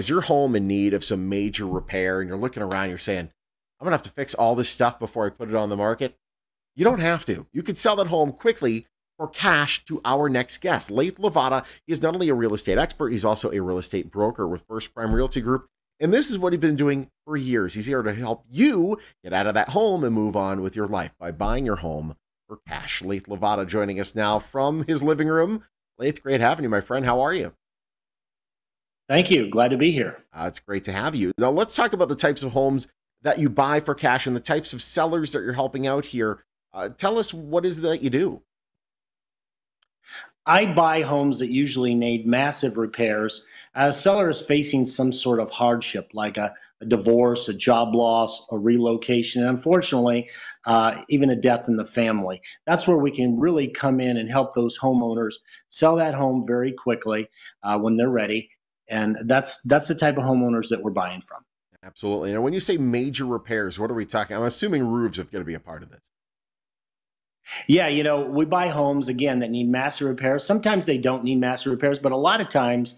Is your home in need of some major repair and you're looking around, you're saying, I'm going to have to fix all this stuff before I put it on the market? You don't have to. You can sell that home quickly for cash to our next guest. Laith Lavada, he is not only a real estate expert, he's also a real estate broker with First Prime Realty Group. And this is what he's been doing for years. He's here to help you get out of that home and move on with your life by buying your home for cash. Laith Lavada joining us now from his living room. Laith, great having you, my friend. How are you? Thank you. Glad to be here. It's great to have you. Now, let's talk about the types of homes that you buy for cash and the types of sellers that you're helping out here. Tell us what is that you do. I buy homes that usually need massive repairs. A seller is facing some sort of hardship, like a divorce, a job loss, a relocation, and unfortunately, even a death in the family. That's where we can really come in and help those homeowners sell that home very quickly when they're ready. And that's the type of homeowners that we're buying from. Absolutely. And when you say major repairs, what are we talking? I'm assuming roofs have got to be a part of this. Yeah, we buy homes, again, that need massive repairs. Sometimes they don't need massive repairs, but a lot of times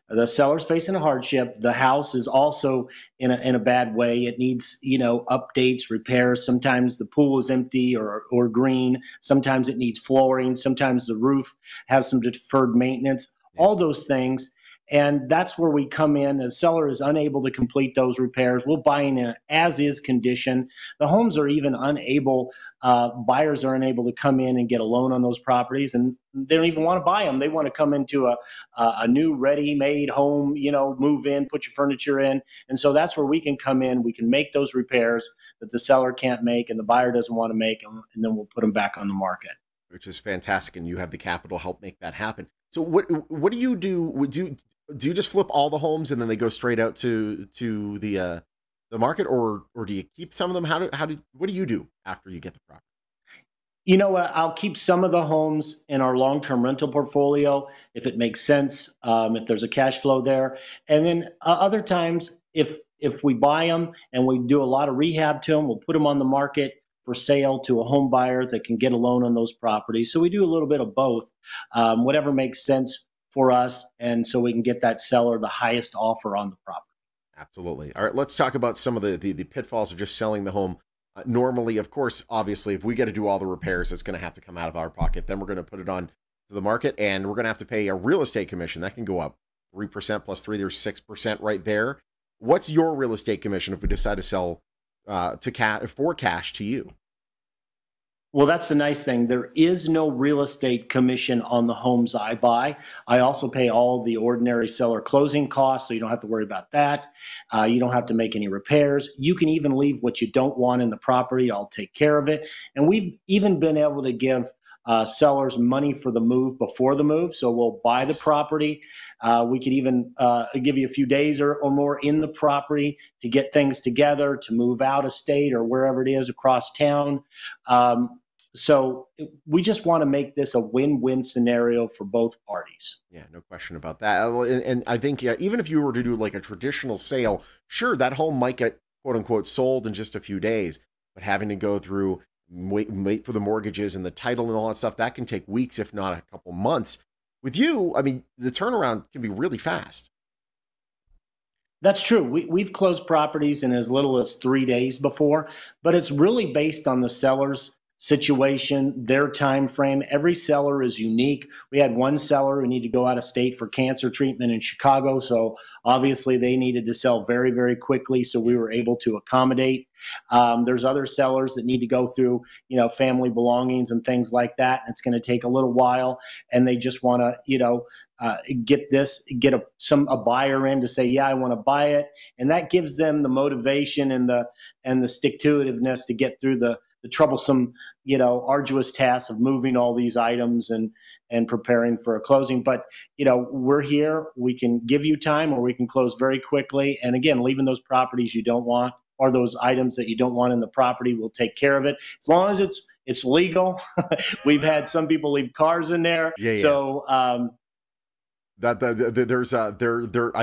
the seller's facing a hardship. The house is also in a bad way. It needs, updates, repairs. Sometimes the pool is empty or green. Sometimes it needs flooring. Sometimes the roof has some deferred maintenance, all those things. And that's where we come in. The seller is unable to complete those repairs. We'll buy in an as-is condition. The homes are even unable, buyers are unable to come in and get a loan on those properties, and they don't even want to buy them. They want to come into a new ready-made home, move in, put your furniture in. And so that's where we can come in. We can make those repairs that the seller can't make and the buyer doesn't want to make, and then we'll put them back on the market. Which is fantastic, and you have the capital to help make that happen. So what do you do? Do you just flip all the homes and then they go straight out to the market, or do you keep some of them? What do you do after you get the property? You know what? I'll keep some of the homes in our long-term rental portfolio if it makes sense, if there's a cash flow there. And then other times, if we buy them and we do a lot of rehab to them, we'll put them on the market for sale to a home buyer that can get a loan on those properties. So we do a little bit of both, whatever makes sense for us, and so we can get that seller the highest offer on the property. Absolutely. All right, let's talk about some of the pitfalls of just selling the home. Normally, of course, obviously, if we got to do all the repairs, it's going to have to come out of our pocket. Then we're going to put it on to the market, and we're going to have to pay a real estate commission. That can go up 3% plus 3, there's 6% right there. What's your real estate commission if we decide to sell for cash to you? Well, that's the nice thing. There is no real estate commission on the homes I buy. I also pay all the ordinary seller closing costs, so you don't have to worry about that. You don't have to make any repairs. You can even leave what you don't want in the property. I'll take care of it. And we've even been able to give sellers money for the move before the move. So we'll buy the property. We could even give you a few days or more in the property to get things together, to move out of state or wherever it is across town. So we just want to make this a win-win scenario for both parties. Yeah, no question about that. And I think even if you were to do like a traditional sale, sure, that home might get quote unquote sold in just a few days, but having to go through wait for the mortgages and the title and all that stuff, that can take weeks, if not a couple months. With you, I mean, the turnaround can be really fast. That's true. We've closed properties in as little as 3 days before, but it's really based on the seller's situation, their time frame. Every seller is unique. We had one seller who needed to go out of state for cancer treatment in Chicago, so obviously they needed to sell very, very quickly, so we were able to accommodate. There's other sellers that need to go through, family belongings and things like that, and it's going to take a little while, and they just want to, get a buyer in to say, yeah, I want to buy it, and that gives them the motivation and the stick-to-itiveness to get through the troublesome, arduous task of moving all these items and preparing for a closing. But, we're here. We can give you time, or we can close very quickly. And again, leaving those properties you don't want or those items that you don't want in the property, we'll take care of it. As long as it's legal. We've had some people leave cars in there. Yeah. So, I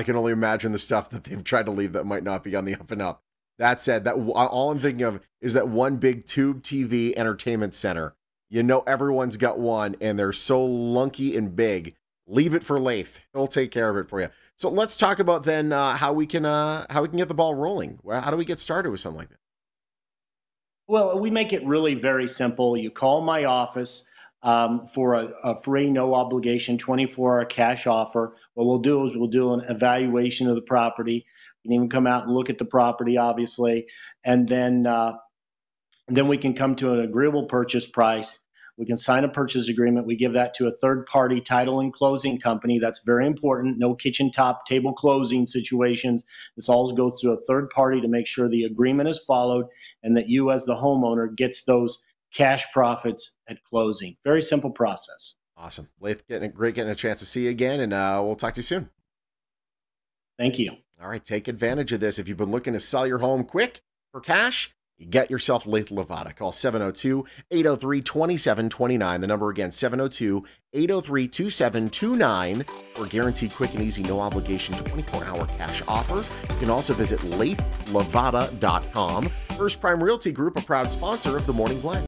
can only imagine the stuff that they've tried to leave that might not be on the up and up. That said, that all I'm thinking of is that one big tube TV entertainment center. Everyone's got one, and they're so lunky and big. Leave it for Lath. He'll take care of it for you. So let's talk about then how we can get the ball rolling. How do we get started with something like that? Well, we make it really very simple. You call my office for a free, no obligation, 24-hour cash offer. What we'll do is we'll do an evaluation of the property. You can even come out and look at the property, obviously, and then we can come to an agreeable purchase price. We can sign a purchase agreement. We give that to a third-party title and closing company. That's very important. No kitchen top table closing situations. This all goes through a third party to make sure the agreement is followed and that you as the homeowner gets those cash profits at closing. Very simple process. Awesome. Lath, great getting a chance to see you again, and we'll talk to you soon. Thank you. All right, take advantage of this. If you've been looking to sell your home quick for cash, you get yourself Lath Levada. Call 702-803-2729. The number again, 702-803-2729 for a guaranteed quick and easy, no obligation, 24-hour cash offer. You can also visit lathlevada.com. First Prime Realty Group, a proud sponsor of The Morning Blend.